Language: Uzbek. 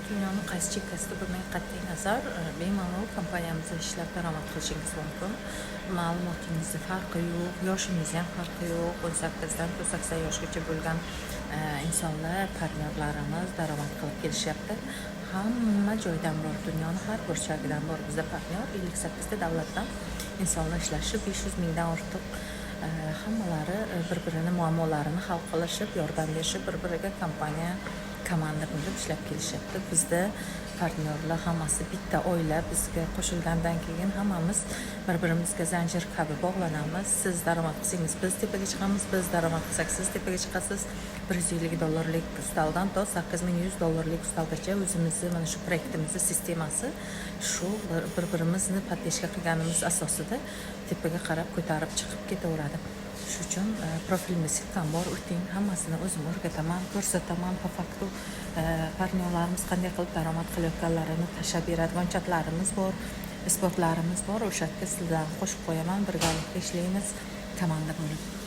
Dunyoning qaysi chekkasida bo'lmang, qat'iy nazar bemalol kompaniyamizda ishlab daromad qilishingiz mumkin. Ma'lumotingizda farqi yo'q, yoshingizda ham farqi yo'q. 18 dan 80 yoshgacha bo'lgan insonlar, partnyorlarimiz daromad qilib kelishyapti. Hamma joydan bor, dunyoning har burchagidan bor bizda partnyor. 58 ta davlatdan insonlar ishlashi, 500 mingdan ortiq hammalari bir-birini muammolarini hal qilishib, yordam berishib, bir-biriga kompaniya komanda bo'lib ishlab kelishyapti. Bizda partnyorlar hammasi bitta oila. Bizga qo'shilgandan keyin hammamiz bir-birimizga zanjir kabi bog'lanamiz. Siz daromad qilsangiz biz tepaga chiqamiz, biz daromad qilsak siz tepaga chiqasiz. $150 ustaldan to $8100 ustalgacha o'zimizni mana shu proyektimizning sistemasi shu bir-birimizni podдержка qilganimiz asosida tepaga qarab ko'tarib chiqib ketaveradi. Shu uchun profilimizga ham bor, o'ting, hammasini o'zim o'rgataman, ko'rsataman. Po faktu partnyorlarimiz qanday qilib daromad qilayotganlarini tashlab beradigan chatlarimiz bor, sportlarimiz bor. O'sha yerga sizlarni qo'shib qo'yaman, birgalikda ishlaymiz komanda bo'lib.